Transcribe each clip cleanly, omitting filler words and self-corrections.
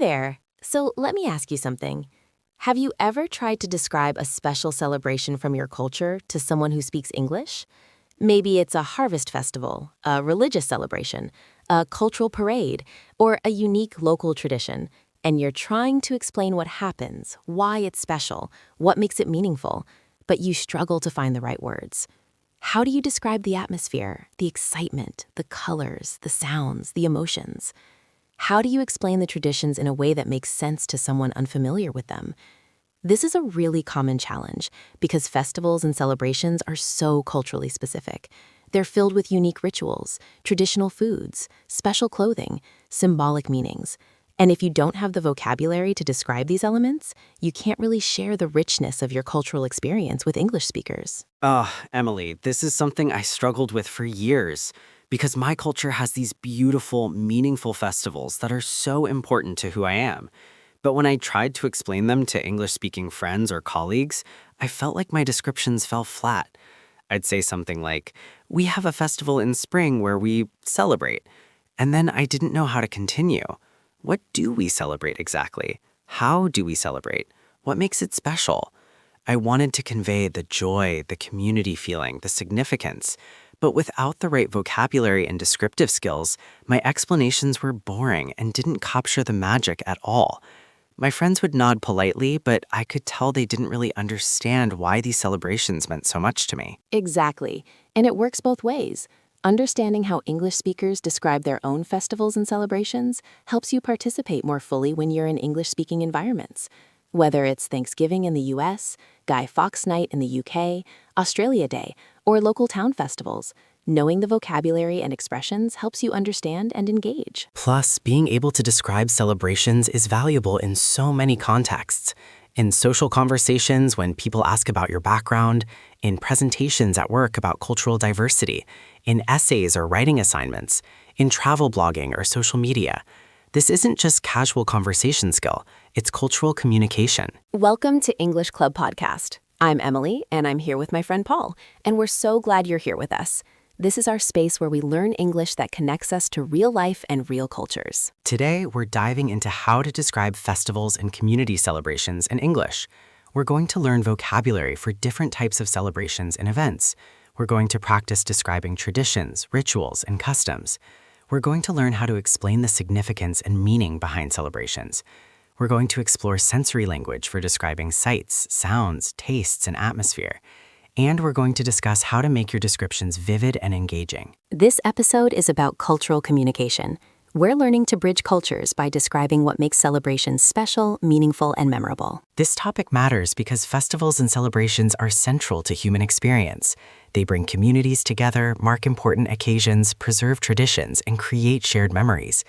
there. So let me ask you something. Have you ever tried to describe a special celebration from your culture to someone who speaks English? Maybe it's a harvest festival, a religious celebration, a cultural parade, or a unique local tradition, and you're trying to explain what happens, why it's special, what makes it meaningful, but you struggle to find the right words. How do you describe the atmosphere, the excitement, the colors, the sounds, the emotions? How do you explain the traditions in a way that makes sense to someone unfamiliar with them? This is a really common challenge because festivals and celebrations are so culturally specific. They're filled with unique rituals, traditional foods, special clothing, symbolic meanings. And if you don't have the vocabulary to describe these elements, you can't really share the richness of your cultural experience with English speakers. Emily, this is something I struggled with for years because my culture has these beautiful, meaningful festivals that are so important to who I am. But when I tried to explain them to English-speaking friends or colleagues, I felt like my descriptions fell flat. I'd say something like, "We have a festival in spring where we celebrate." And then I didn't know how to continue. What do we celebrate exactly? How do we celebrate? What makes it special? I wanted to convey the joy, the community feeling, the significance. But without the right vocabulary and descriptive skills, my explanations were boring and didn't capture the magic at all. My friends would nod politely, but I could tell they didn't really understand why these celebrations meant so much to me. Exactly. And it works both ways. Understanding how English speakers describe their own festivals and celebrations helps you participate more fully when you're in English-speaking environments. Whether it's Thanksgiving in the US, Guy Fawkes Night in the UK, Australia Day, or local town festivals, knowing the vocabulary and expressions helps you understand and engage. Plus, being able to describe celebrations is valuable in so many contexts. In social conversations when people ask about your background, in presentations at work about cultural diversity, in essays or writing assignments, in travel blogging or social media. This isn't just casual conversation skill, it's cultural communication. Welcome to English Club Podcast. I'm Emily, and I'm here with my friend Paul, and we're so glad you're here with us. This is our space where we learn English that connects us to real life and real cultures. Today, we're diving into how to describe festivals and community celebrations in English. We're going to learn vocabulary for different types of celebrations and events. We're going to practice describing traditions, rituals, and customs. We're going to learn how to explain the significance and meaning behind celebrations. We're going to explore sensory language for describing sights, sounds, tastes, and atmosphere. And we're going to discuss how to make your descriptions vivid and engaging. This episode is about cultural communication. We're learning to bridge cultures by describing what makes celebrations special, meaningful, and memorable. This topic matters because festivals and celebrations are central to human experience. They bring communities together, mark important occasions, preserve traditions, and create shared memories.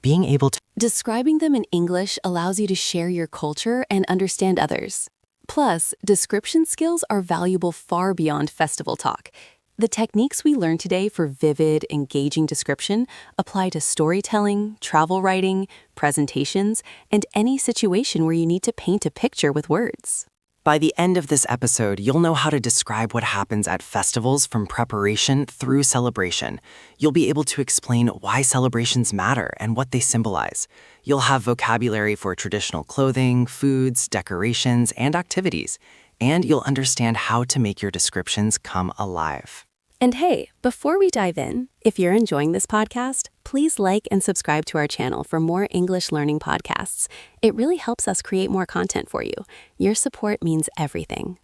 Being able to Describing them in English allows you to share your culture and understand others. Plus, description skills are valuable far beyond festival talk. The techniques we learn today for vivid, engaging description apply to storytelling, travel writing, presentations, and any situation where you need to paint a picture with words. By the end of this episode, you'll know how to describe what happens at festivals from preparation through celebration. You'll be able to explain why celebrations matter and what they symbolize. You'll have vocabulary for traditional clothing, foods, decorations, and activities. And you'll understand how to make your descriptions come alive. And hey, before we dive in, if you're enjoying this podcast, please like and subscribe to our channel for more English learning podcasts. It really helps us create more content for you. Your support means everything.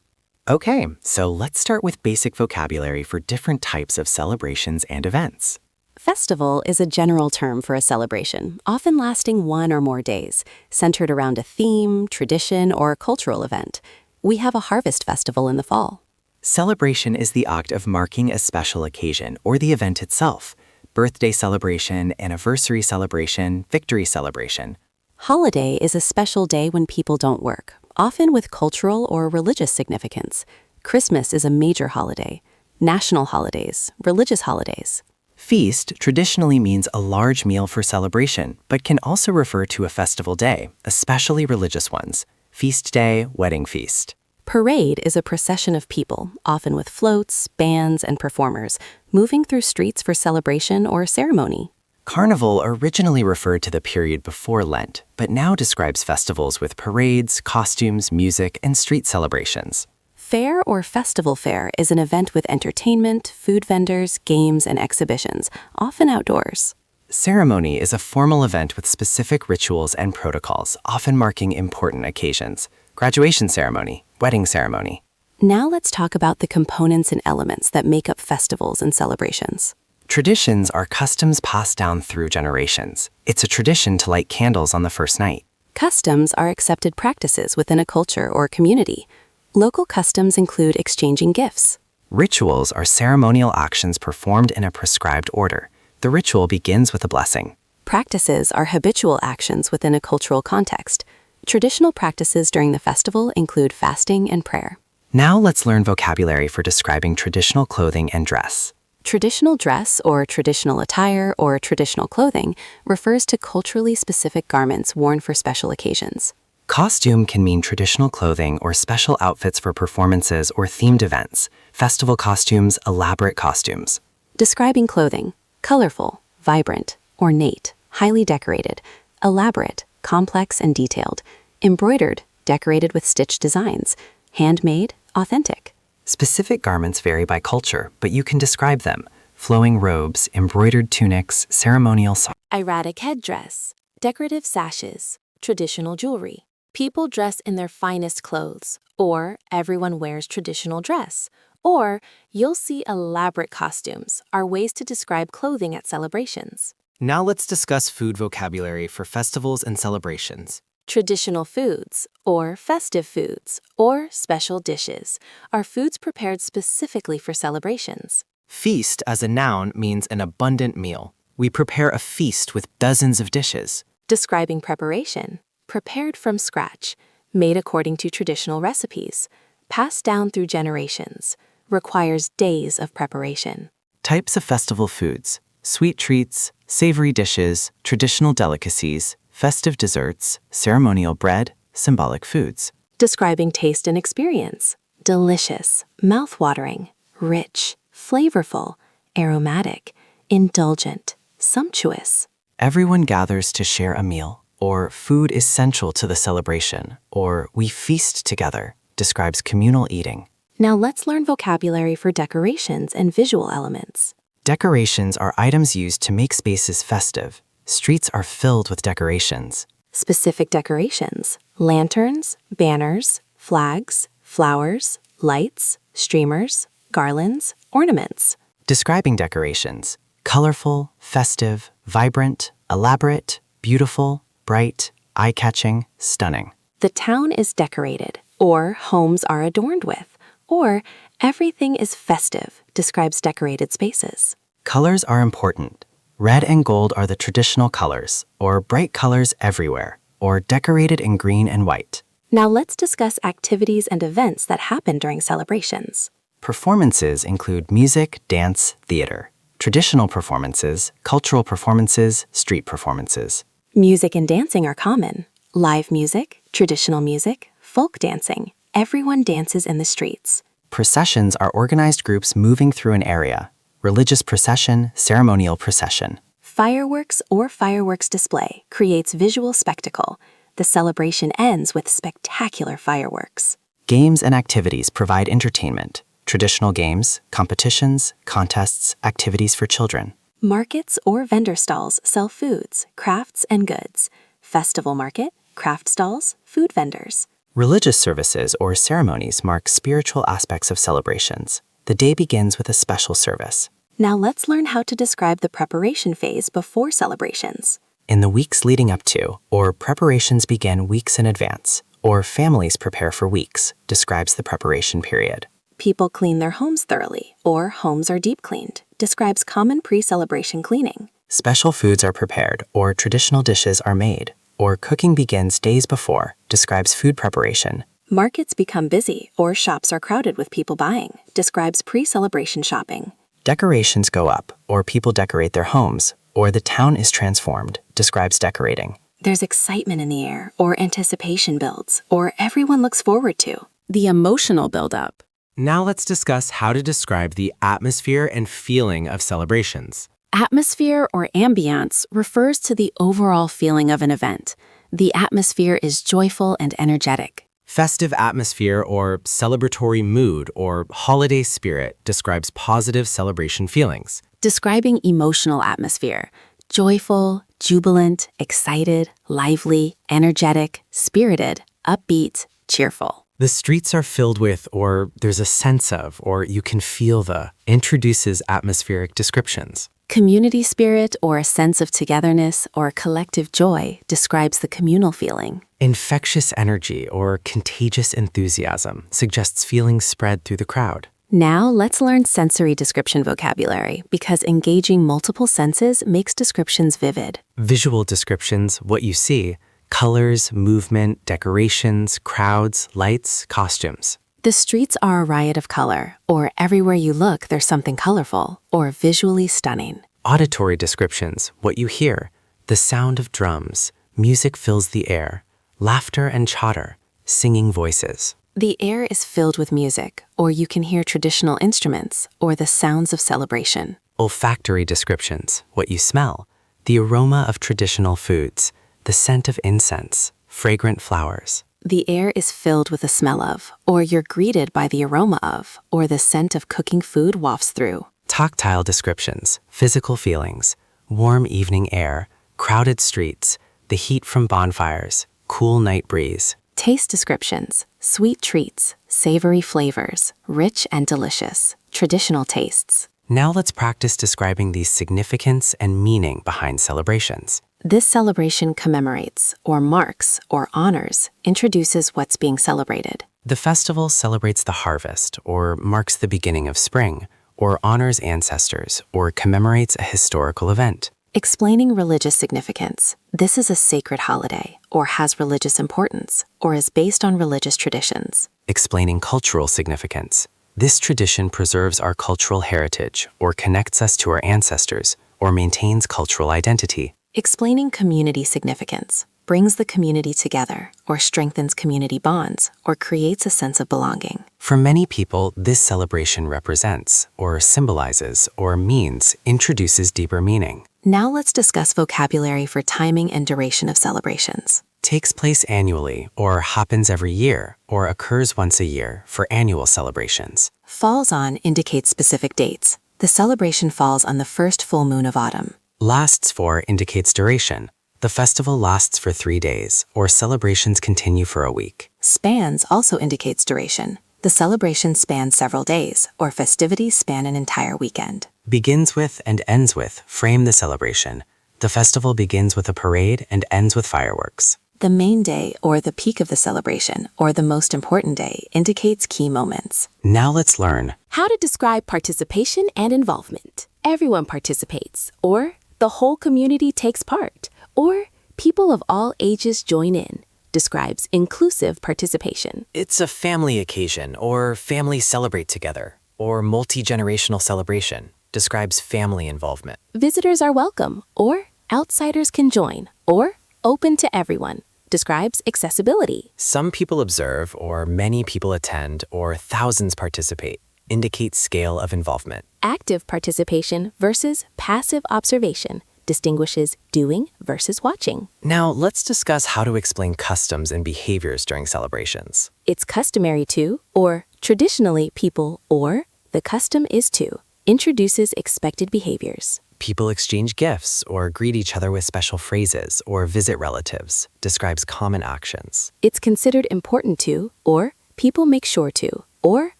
Okay, so let's start with basic vocabulary for different types of celebrations and events. Festival is a general term for a celebration, often lasting 1 or more days, centered around a theme, tradition, or cultural event. We have a harvest festival in the fall. Celebration is the act of marking a special occasion or the event itself. Birthday celebration, anniversary celebration, victory celebration. Holiday is a special day when people don't work, often with cultural or religious significance. Christmas is a major holiday. National holidays, religious holidays. Feast traditionally means a large meal for celebration, but can also refer to a festival day, especially religious ones. Feast day, wedding feast. Parade is a procession of people, often with floats, bands, and performers, moving through streets for celebration or ceremony. Carnival originally referred to the period before Lent, but now describes festivals with parades, costumes, music, and street celebrations. Fair or festival fair is an event with entertainment, food vendors, games, and exhibitions, often outdoors. Ceremony is a formal event with specific rituals and protocols, often marking important occasions. Graduation ceremony, wedding ceremony. Now let's talk about the components and elements that make up festivals and celebrations. Traditions are customs passed down through generations. It's a tradition to light candles on the first night. Customs are accepted practices within a culture or community. Local customs include exchanging gifts. Rituals are ceremonial actions performed in a prescribed order. The ritual begins with a blessing. Practices are habitual actions within a cultural context. Traditional practices during the festival include fasting and prayer. Now let's learn vocabulary for describing traditional clothing and dress. Traditional dress or traditional attire or traditional clothing refers to culturally specific garments worn for special occasions. Costume can mean traditional clothing or special outfits for performances or themed events. Festival costumes, elaborate costumes. Describing clothing: colorful, vibrant, ornate, highly decorated, elaborate, complex and detailed, embroidered, decorated with stitched designs, handmade, authentic. Specific garments vary by culture, but you can describe them. Flowing robes, embroidered tunics, ceremonial Erratic headdress, decorative sashes, traditional jewelry. People dress in their finest clothes, or everyone wears traditional dress, or you'll see elaborate costumes are ways to describe clothing at celebrations. Now let's discuss food vocabulary for festivals and celebrations. Traditional foods, or festive foods, or special dishes, are foods prepared specifically for celebrations. Feast as a noun means an abundant meal. We prepare a feast with dozens of dishes. Describing preparation: prepared from scratch, made according to traditional recipes, passed down through generations, requires days of preparation. Types of festival foods: sweet treats, savory dishes, traditional delicacies, festive desserts, ceremonial bread, symbolic foods. Describing taste and experience: delicious, mouth-watering, rich, flavorful, aromatic, indulgent, sumptuous. Everyone gathers to share a meal, or food is central to the celebration, or we feast together, describes communal eating. Now let's learn vocabulary for decorations and visual elements. Decorations are items used to make spaces festive. Streets are filled with decorations. Specific decorations: lanterns, banners, flags, flowers, lights, streamers, garlands, ornaments. Describing decorations: colorful, festive, vibrant, elaborate, beautiful, bright, eye-catching, stunning. The town is decorated, or homes are adorned with, or everything is festive describes decorated spaces. Colors are important. Red and gold are the traditional colors, or bright colors everywhere, or decorated in green and white. Now let's discuss activities and events that happen during celebrations. Performances include music, dance, theater. Traditional performances, cultural performances, street performances. Music and dancing are common. Live music, traditional music, folk dancing. Everyone dances in the streets. Processions are organized groups moving through an area. Religious procession, ceremonial procession. Fireworks or fireworks display creates visual spectacle. The celebration ends with spectacular fireworks. Games and activities provide entertainment. Traditional games, competitions, contests, activities for children. Markets or vendor stalls sell foods, crafts, and goods. Festival market, craft stalls, food vendors. Religious services or ceremonies mark spiritual aspects of celebrations. The day begins with a special service. Now let's learn how to describe the preparation phase before celebrations. In the weeks leading up to, or preparations begin weeks in advance, or families prepare for weeks, describes the preparation period. People clean their homes thoroughly, or homes are deep cleaned, describes common pre-celebration cleaning. Special foods are prepared, or traditional dishes are made, or cooking begins days before, describes food preparation. Markets become busy, or shops are crowded with people buying, describes pre-celebration shopping. Decorations go up, or people decorate their homes, or the town is transformed, describes decorating. There's excitement in the air, or anticipation builds, or everyone looks forward to. The emotional buildup. Now let's discuss how to describe the atmosphere and feeling of celebrations. Atmosphere or ambiance refers to the overall feeling of an event. The atmosphere is joyful and energetic. Festive atmosphere or celebratory mood or holiday spirit describes positive celebration feelings. Describing emotional atmosphere: joyful, jubilant, excited, lively, energetic, spirited, upbeat, cheerful. The streets are filled with, or there's a sense of, or you can feel the, introduces atmospheric descriptions. Community spirit or a sense of togetherness or collective joy describes the communal feeling. Infectious energy or contagious enthusiasm suggests feelings spread through the crowd. Now let's learn sensory description vocabulary because engaging multiple senses makes descriptions vivid. Visual descriptions, what you see, colors, movement, decorations, crowds, lights, costumes. The streets are a riot of color, or everywhere you look there's something colorful, or visually stunning. Auditory descriptions, what you hear, the sound of drums, music fills the air, laughter and chatter, singing voices. The air is filled with music, or you can hear traditional instruments, or the sounds of celebration. Olfactory descriptions, what you smell, the aroma of traditional foods, the scent of incense, fragrant flowers. The air is filled with the smell of, or you're greeted by the aroma of, or the scent of cooking food wafts through. Tactile descriptions, physical feelings, warm evening air, crowded streets, the heat from bonfires, cool night breeze. Taste descriptions: sweet treats, savory flavors, rich and delicious, traditional tastes. Now let's practice describing the significance and meaning behind celebrations. This celebration commemorates, or marks, or honors, introduces what's being celebrated. The festival celebrates the harvest, or marks the beginning of spring, or honors ancestors, or commemorates a historical event. Explaining religious significance: this is a sacred holiday, or has religious importance, or is based on religious traditions. Explaining cultural significance: this tradition preserves our cultural heritage, or connects us to our ancestors, or maintains cultural identity. Explaining community significance: brings the community together, or strengthens community bonds, or creates a sense of belonging. For many people, this celebration represents, or symbolizes, or means, introduces deeper meaning. Now let's discuss vocabulary for timing and duration of celebrations. Takes place annually, or happens every year, or occurs once a year for annual celebrations. Falls on indicates specific dates. The celebration falls on the first full moon of autumn. Lasts for indicates duration. The festival lasts for 3 days, or celebrations continue for a week. Spans also indicates duration. The celebration spans several days, or festivities span an entire weekend. Begins with and ends with frame the celebration. The festival begins with a parade and ends with fireworks. The main day, or the peak of the celebration, or the most important day, indicates key moments. Now let's learn How to describe participation and involvement. Everyone participates, or the whole community takes part, or people of all ages join in. Describes inclusive participation. It's a family occasion, or families celebrate together, or multi-generational celebration. Describes family involvement. Visitors are welcome, or outsiders can join, or open to everyone. Describes accessibility. Some people observe, or many people attend, or thousands participate. Indicates scale of involvement. Active participation versus passive observation. Distinguishes doing versus watching. Now, let's discuss how to explain customs and behaviors during celebrations. It's customary to, or traditionally people, or the custom is to. Introduces expected behaviors. People exchange gifts, or greet each other with special phrases, or visit relatives. Describes common actions. It's considered important to, or people make sure to, or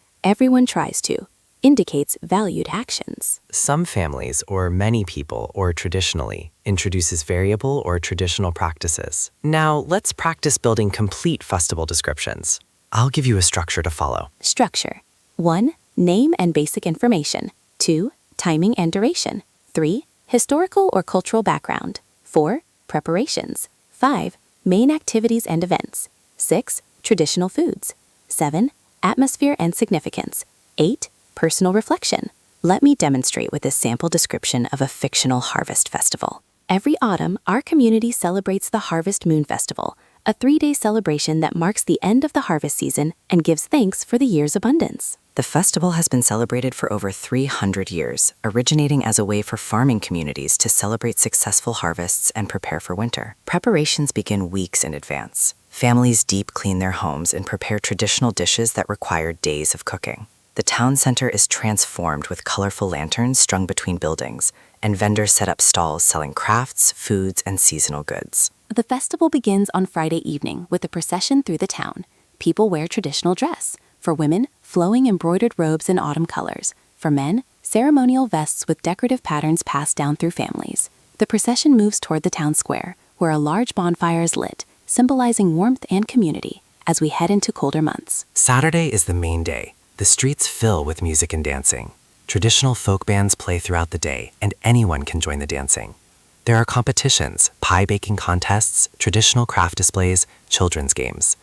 everyone tries to. Indicates valued actions. Some families, or many people, or traditionally, introduces variable or traditional practices. Now, let's practice building complete festival descriptions. I'll give you a structure to follow. Structure. 1. Name and basic information. 2. Timing and duration. 3. Historical or cultural background. 4. Preparations. 5. Main activities and events. 6. Traditional foods. 7. Atmosphere and significance. 8. Personal reflection. Let me demonstrate with this sample description of a fictional harvest festival. Every autumn, our community celebrates the Harvest Moon Festival, a 3-day celebration that marks the end of the harvest season and gives thanks for the year's abundance. The festival has been celebrated for over 300 years, originating as a way for farming communities to celebrate successful harvests and prepare for winter. Preparations begin weeks in advance. Families deep clean their homes and prepare traditional dishes that require days of cooking. The town center is transformed with colorful lanterns strung between buildings, and vendors set up stalls selling crafts, foods, and seasonal goods. The festival begins on Friday evening with a procession through the town. People wear traditional dress. For women, flowing embroidered robes in autumn colors. For men, ceremonial vests with decorative patterns passed down through families. The procession moves toward the town square, where a large bonfire is lit, symbolizing warmth and community as we head into colder months. Saturday is the main day. The streets fill with music and dancing. Traditional folk bands play throughout the day, and anyone can join the dancing. There are competitions, pie baking contests, traditional craft displays, children's games.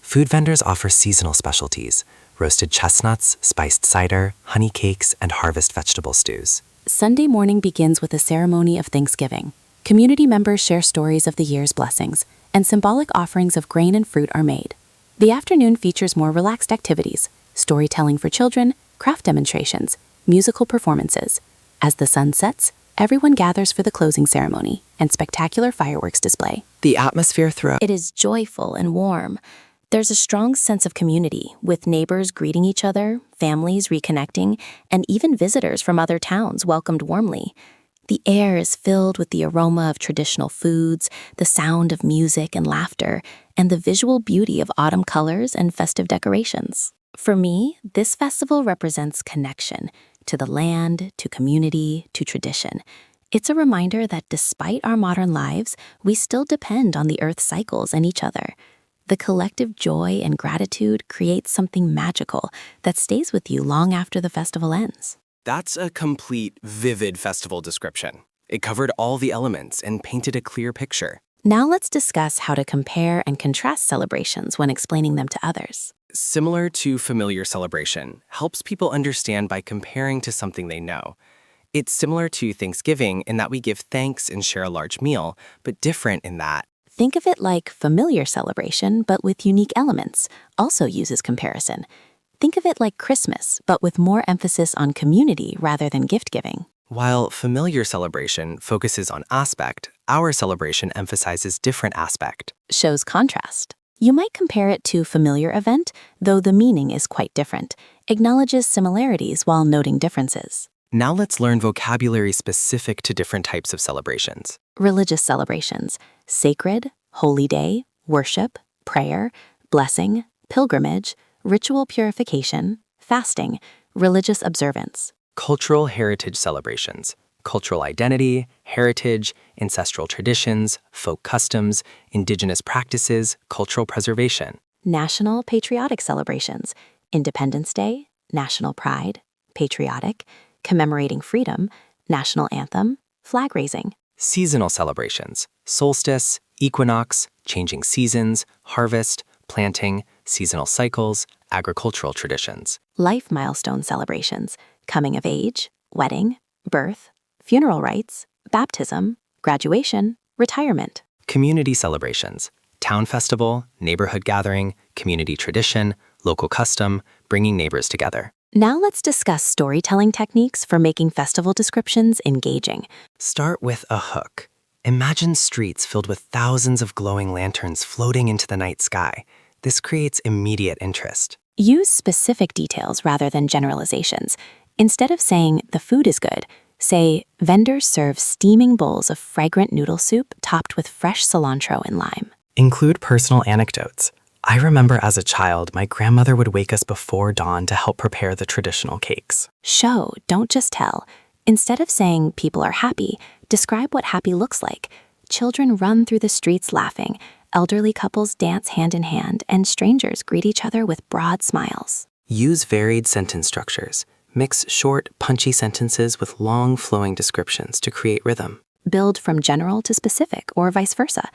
Food vendors offer seasonal specialties: roasted chestnuts, spiced cider, honey cakes, and harvest vegetable stews. Sunday morning begins with a ceremony of Thanksgiving. Community members share stories of the year's blessings, and symbolic offerings of grain and fruit are made. The afternoon features more relaxed activities: storytelling for children, craft demonstrations, musical performances. As the sun sets, everyone gathers for the closing ceremony and spectacular fireworks display. The atmosphere throughout It is joyful and warm. There's a strong sense of community, with neighbors greeting each other, families reconnecting, and even visitors from other towns welcomed warmly. The air is filled with the aroma of traditional foods, the sound of music and laughter, and the visual beauty of autumn colors and festive decorations. For me, this festival represents connection to the land, to community, to tradition. It's a reminder that despite our modern lives, we still depend on the earth's cycles and each other. The collective joy and gratitude creates something magical that stays with you long after the festival ends. That's a complete, vivid festival description. It covered all the elements and painted a clear picture. Now let's discuss how to compare and contrast celebrations when explaining them to others. Similar to familiar celebration, helps people understand by comparing to something they know. It's similar to Thanksgiving in that we give thanks and share a large meal, but different in that Think of it like familiar celebration, but with unique elements, also uses comparison. Think of it like Christmas, but with more emphasis on community rather than gift-giving. while familiar celebration focuses on aspect, our celebration emphasizes different aspect. Shows contrast. You might compare it to familiar event, though the meaning is quite different. Acknowledges similarities while noting differences. Now let's learn vocabulary specific to different types of celebrations. Religious celebrations: sacred, holy day, worship, prayer, blessing, pilgrimage, ritual purification, fasting, religious observance. Cultural heritage celebrations: cultural identity, heritage, ancestral traditions, folk customs, indigenous practices, cultural preservation. National patriotic celebrations: Independence Day, national pride, patriotic, commemorating freedom, national anthem, flag raising. Seasonal celebrations: solstice, equinox, changing seasons, harvest, planting, seasonal cycles, agricultural traditions. Life milestone celebrations: coming of age, wedding, birth, funeral rites, baptism, graduation, retirement. Community celebrations: town festival, neighborhood gathering, community tradition, local custom, bringing neighbors together. Now let's discuss storytelling techniques for making festival descriptions engaging. Start with a hook. Imagine streets filled with thousands of glowing lanterns floating into the night sky. This creates immediate interest. Use specific details rather than generalizations. Instead of saying, "the food is good," say, "vendors serve steaming bowls of fragrant noodle soup topped with fresh cilantro and lime." Include personal anecdotes. I remember as a child, my grandmother would wake us before dawn to help prepare the traditional cakes. Show, don't just tell. Instead of saying, "people are happy," describe what happy looks like. Children run through the streets laughing, elderly couples dance hand in hand, and strangers greet each other with broad smiles. Use varied sentence structures. Mix short, punchy sentences with long, flowing descriptions to create rhythm. Build from general to specific, or vice versa.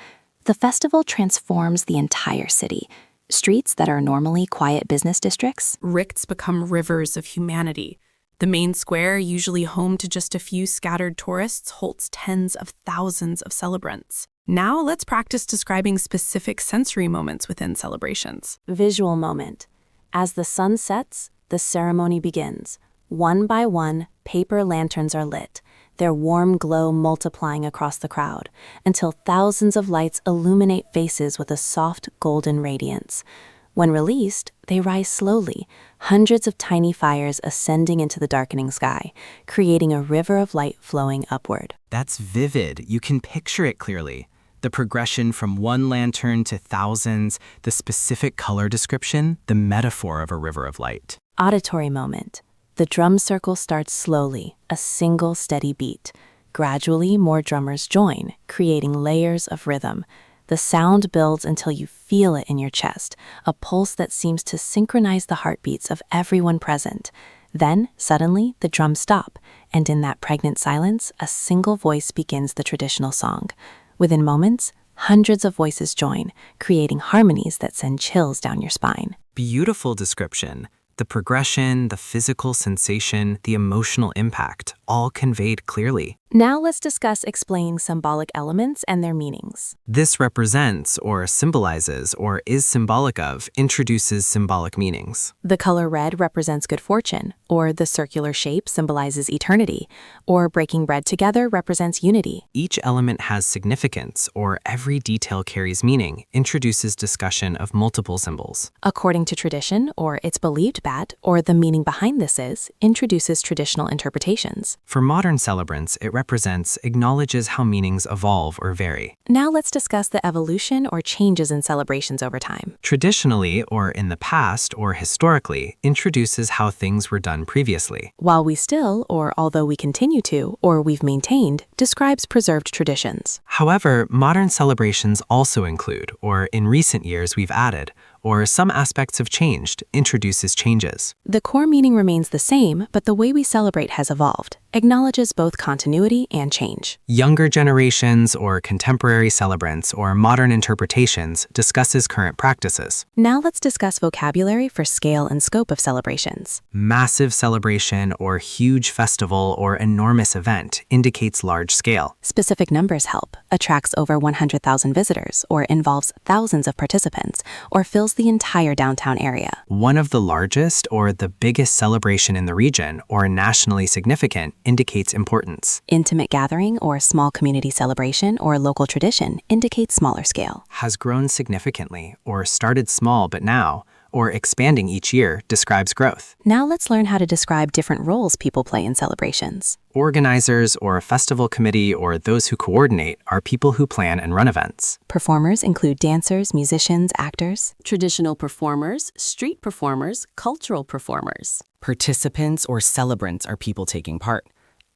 The festival transforms the entire city. Streets that are normally quiet business districts, Ricks become rivers of humanity. The main square, usually home to just a few scattered tourists, holds tens of thousands of celebrants. Now let's practice describing specific sensory moments within celebrations. Visual moment. As the sun sets, the ceremony begins. One by one, paper lanterns are lit, their warm glow multiplying across the crowd, until thousands of lights illuminate faces with a soft golden radiance. When released, they rise slowly, hundreds of tiny fires ascending into the darkening sky, creating a river of light flowing upward. That's vivid. You can picture it clearly. The progression from one lantern to thousands, the specific color description, the metaphor of a river of light. Auditory moment. The drum circle starts slowly, a single steady beat. Gradually, more drummers join, creating layers of rhythm. The sound builds until you feel it in your chest, a pulse that seems to synchronize the heartbeats of everyone present. Then, suddenly, the drums stop, and in that pregnant silence, a single voice begins the traditional song. Within moments, hundreds of voices join, creating harmonies that send chills down your spine. Beautiful description. The progression, the physical sensation, the emotional impact, all conveyed clearly. Now let's discuss explaining symbolic elements and their meanings. This represents, or symbolizes, or is symbolic of, introduces symbolic meanings. The color red represents good fortune, or the circular shape symbolizes eternity, or breaking bread together represents unity. Each element has significance, or every detail carries meaning, introduces discussion of multiple symbols. According to tradition, or it's believed that, or the meaning behind this is, introduces traditional interpretations. For modern celebrants, it represents, acknowledges how meanings evolve or vary. Now let's discuss the evolution or changes in celebrations over time. Traditionally, or in the past, or historically, introduces how things were done previously. While we still, or although we continue to, or we've maintained, describes preserved traditions. However, modern celebrations also include, or in recent years we've added, or some aspects have changed, introduces changes. The core meaning remains the same, but the way we celebrate has evolved, acknowledges both continuity and change. Younger generations or contemporary celebrants or modern interpretations discusses current practices. Now let's discuss vocabulary for scale and scope of celebrations. Massive celebration or huge festival or enormous event indicates large scale. Specific numbers help, attracts over 100,000 visitors, or involves thousands of participants, or fills the entire downtown area. One of the largest or the biggest celebration in the region or nationally significant indicates importance. Intimate gathering or small community celebration or local tradition indicates smaller scale. Has grown significantly or started small but now, or expanding each year, describes growth. Now let's learn how to describe different roles people play in celebrations. Organizers or a festival committee or those who coordinate are people who plan and run events. Performers include dancers, musicians, actors. Traditional performers, street performers, cultural performers. Participants or celebrants are people taking part.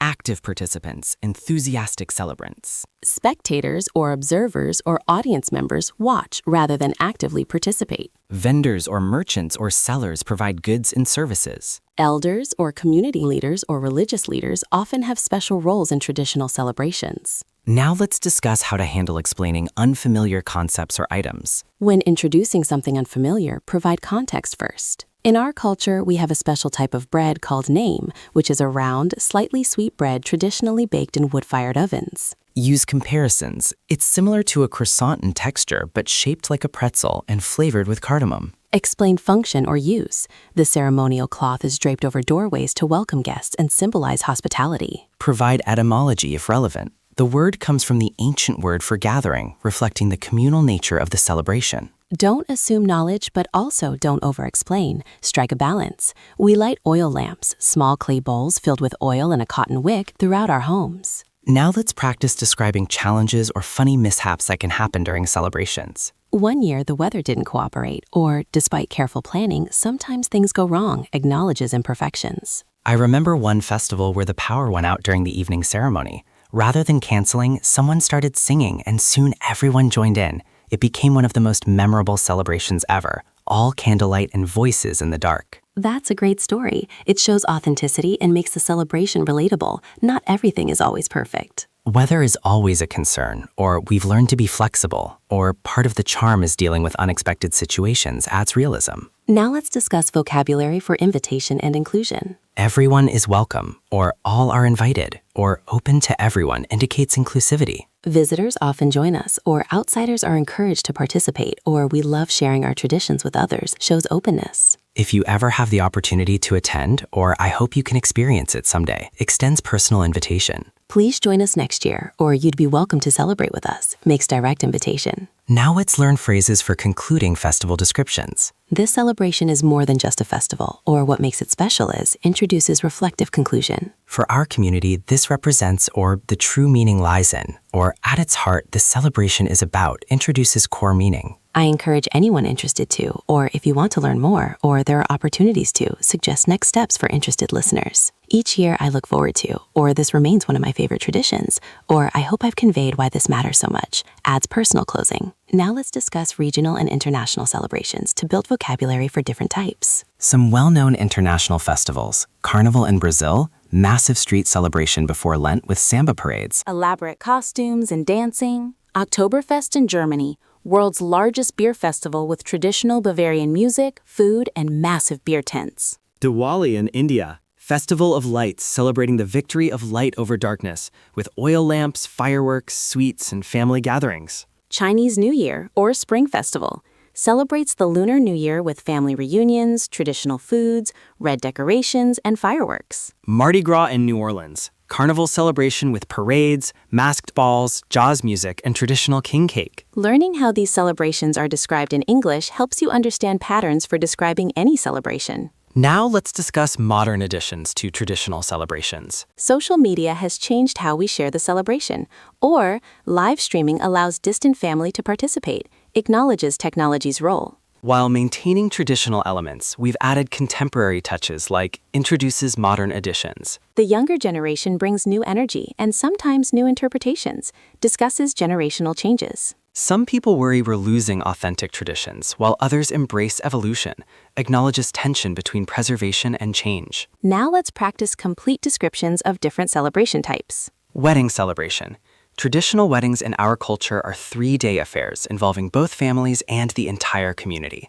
Active participants, enthusiastic celebrants. Spectators or observers or audience members watch rather than actively participate. Vendors or merchants or sellers provide goods and services. Elders or community leaders or religious leaders often have special roles in traditional celebrations. Now let's discuss how to handle explaining unfamiliar concepts or items. When introducing something unfamiliar, provide context first. In our culture, we have a special type of bread called name, which is a round, slightly sweet bread traditionally baked in wood-fired ovens. Use comparisons. It's similar to a croissant in texture, but shaped like a pretzel and flavored with cardamom. Explain function or use. The ceremonial cloth is draped over doorways to welcome guests and symbolize hospitality. Provide etymology if relevant. The word comes from the ancient word for gathering, reflecting the communal nature of the celebration. Don't assume knowledge, but also don't over-explain. Strike a balance. We light oil lamps, small clay bowls filled with oil and a cotton wick, throughout our homes. Now let's practice describing challenges or funny mishaps that can happen during celebrations. One year, the weather didn't cooperate, or, despite careful planning, sometimes things go wrong, acknowledges imperfections. I remember one festival where the power went out during the evening ceremony. Rather than canceling, someone started singing and soon everyone joined in. It became one of the most memorable celebrations ever, all candlelight and voices in the dark. That's a great story. It shows authenticity and makes the celebration relatable. Not everything is always perfect. Weather is always a concern, or we've learned to be flexible, or part of the charm is dealing with unexpected situations adds realism. Now let's discuss vocabulary for invitation and inclusion. Everyone is welcome, or all are invited, or open to everyone indicates inclusivity. Visitors often join us, or outsiders are encouraged to participate, or we love sharing our traditions with others shows openness. If you ever have the opportunity to attend, or I hope you can experience it someday, extends personal invitation. Please join us next year, or you'd be welcome to celebrate with us, makes direct invitation. Now let's learn phrases for concluding festival descriptions. This celebration is more than just a festival, or what makes it special is introduces reflective conclusion. For our community, this represents or the true meaning lies in, or at its heart, the celebration is about, introduces core meaning. I encourage anyone interested to, or if you want to learn more, or there are opportunities to, suggest next steps for interested listeners. Each year I look forward to, or this remains one of my favorite traditions, or I hope I've conveyed why this matters so much, adds personal closing. Now let's discuss regional and international celebrations to build vocabulary for different types. Some well-known international festivals: Carnival in Brazil, massive street celebration before Lent with samba parades. Elaborate costumes and dancing. Oktoberfest in Germany, world's largest beer festival with traditional Bavarian music, food, and massive beer tents. Diwali in India, festival of lights celebrating the victory of light over darkness, with oil lamps, fireworks, sweets, and family gatherings. Chinese New Year, or Spring Festival, celebrates the Lunar New Year with family reunions, traditional foods, red decorations, and fireworks. Mardi Gras in New Orleans, carnival celebration with parades, masked balls, jazz music, and traditional king cake. Learning how these celebrations are described in English helps you understand patterns for describing any celebration. Now let's discuss modern additions to traditional celebrations. Social media has changed how we share the celebration, or live streaming allows distant family to participate, acknowledges technology's role. While maintaining traditional elements, we've added contemporary touches like introduces modern additions. The younger generation brings new energy and sometimes new interpretations, discusses generational changes. Some people worry we're losing authentic traditions, while others embrace evolution, acknowledges tension between preservation and change. Now let's practice complete descriptions of different celebration types. Wedding celebration. Traditional weddings in our culture are 3-day affairs involving both families and the entire community.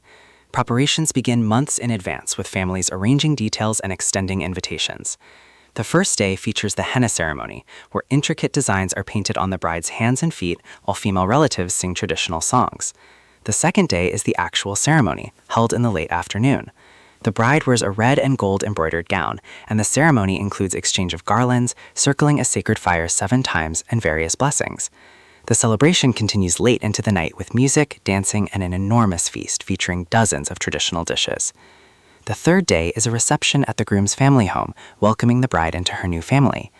Preparations begin months in advance with families arranging details and extending invitations. The first day features the henna ceremony, where intricate designs are painted on the bride's hands and feet while female relatives sing traditional songs. The second day is the actual ceremony, held in the late afternoon. The bride wears a red and gold embroidered gown, and the ceremony includes exchange of garlands, circling a sacred fire 7 times, and various blessings. The celebration continues late into the night with music, dancing, and an enormous feast featuring dozens of traditional dishes. The third day is a reception at the groom's family home, welcoming the bride into her new family.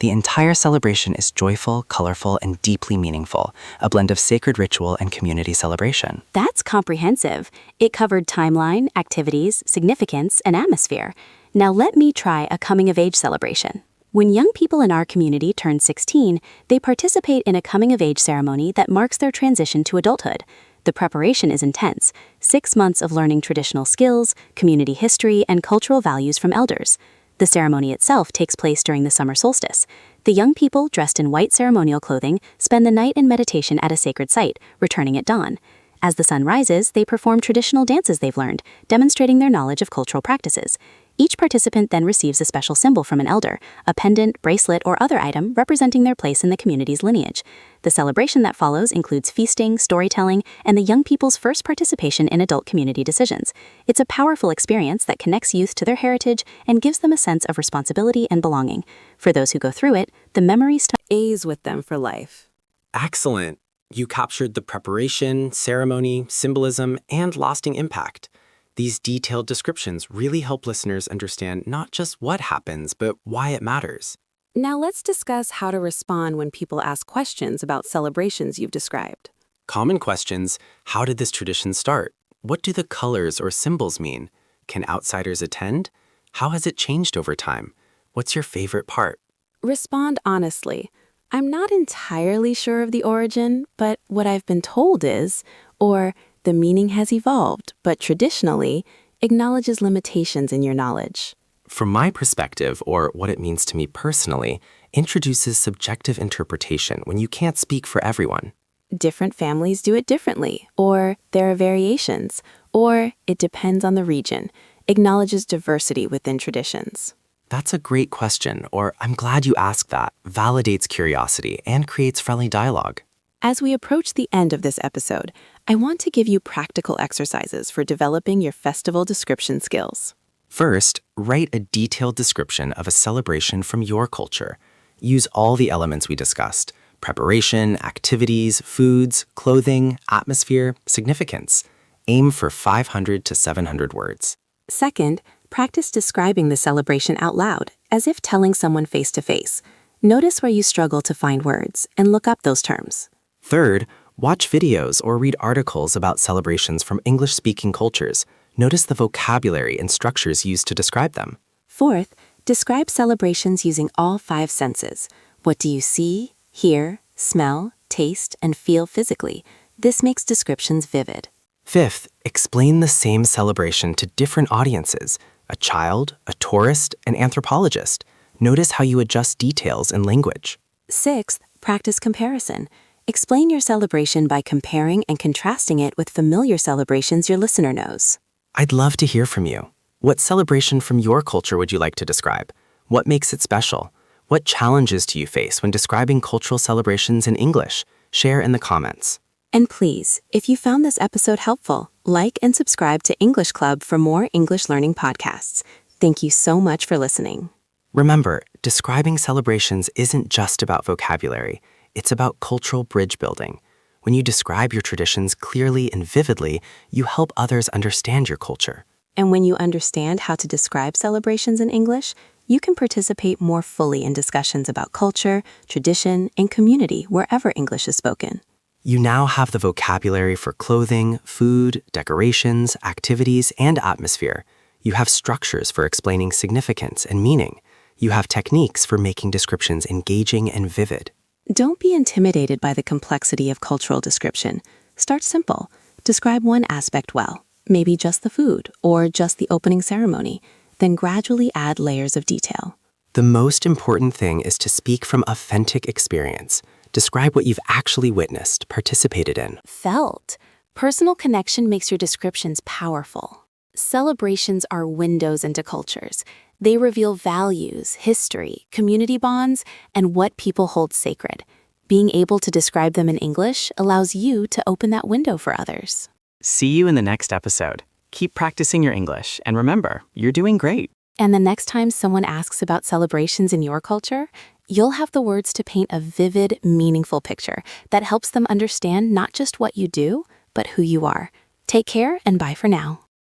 The entire celebration is joyful, colorful, and deeply meaningful, a blend of sacred ritual and community celebration. That's comprehensive. It covered timeline, activities, significance, and atmosphere. Now let me try a coming-of-age celebration. When young people in our community turn 16, they participate in a coming-of-age ceremony that marks their transition to adulthood. The preparation is intense, 6 months of learning traditional skills, community history, and cultural values from elders. The ceremony itself takes place during the summer solstice. The young people, dressed in white ceremonial clothing, spend the night in meditation at a sacred site, returning at dawn. As the sun rises, they perform traditional dances they've learned, demonstrating their knowledge of cultural practices. Each participant then receives a special symbol from an elder, a pendant, bracelet, or other item representing their place in the community's lineage. The celebration that follows includes feasting, storytelling, and the young people's first participation in adult community decisions. It's a powerful experience that connects youth to their heritage and gives them a sense of responsibility and belonging. For those who go through it, the memories stays with them for life. Excellent. You captured the preparation, ceremony, symbolism, and lasting impact. These detailed descriptions really help listeners understand not just what happens, but why it matters. Now let's discuss how to respond when people ask questions about celebrations you've described. Common questions: how did this tradition start? What do the colors or symbols mean? Can outsiders attend? How has it changed over time? What's your favorite part? Respond honestly. I'm not entirely sure of the origin, but what I've been told is, or the meaning has evolved, but traditionally acknowledges limitations in your knowledge. From my perspective, or what it means to me personally, introduces subjective interpretation when you can't speak for everyone. Different families do it differently, or there are variations, or it depends on the region. Acknowledges diversity within traditions. That's a great question, or I'm glad you asked that, validates curiosity and creates friendly dialogue. As we approach the end of this episode, I want to give you practical exercises for developing your festival description skills. First, write a detailed description of a celebration from your culture. Use all the elements we discussed: preparation, activities, foods, clothing, atmosphere, significance. Aim for 500 to 700 words. Second, practice describing the celebration out loud, as if telling someone face to face. Notice where you struggle to find words and look up those terms. Third, watch videos or read articles about celebrations from English-speaking cultures. Notice the vocabulary and structures used to describe them. Fourth, describe celebrations using all 5 senses. What do you see, hear, smell, taste, and feel physically? This makes descriptions vivid. Fifth, explain the same celebration to different audiences: a child, a tourist, an anthropologist. Notice how you adjust details and language. Sixth, practice comparison. Explain your celebration by comparing and contrasting it with familiar celebrations your listener knows. I'd love to hear from you. What celebration from your culture would you like to describe? What makes it special? What challenges do you face when describing cultural celebrations in English? Share in the comments. And please, if you found this episode helpful, like and subscribe to English Club for more English learning podcasts. Thank you so much for listening. Remember, describing celebrations isn't just about vocabulary. It's about cultural bridge building. When you describe your traditions clearly and vividly, you help others understand your culture. And when you understand how to describe celebrations in English, you can participate more fully in discussions about culture, tradition, and community wherever English is spoken. You now have the vocabulary for clothing, food, decorations, activities, and atmosphere. You have structures for explaining significance and meaning. You have techniques for making descriptions engaging and vivid. Don't be intimidated by the complexity of cultural description. Start simple. Describe one aspect well, maybe just the food or just the opening ceremony, then gradually add layers of detail. The most important thing is to speak from authentic experience. Describe what you've actually witnessed, participated in. Felt. Personal connection makes your descriptions powerful. Celebrations are windows into cultures. They reveal values, history, community bonds, and what people hold sacred. Being able to describe them in English allows you to open that window for others. See you in the next episode. Keep practicing your English, and remember, you're doing great. And the next time someone asks about celebrations in your culture, you'll have the words to paint a vivid, meaningful picture that helps them understand not just what you do, but who you are. Take care and bye for now.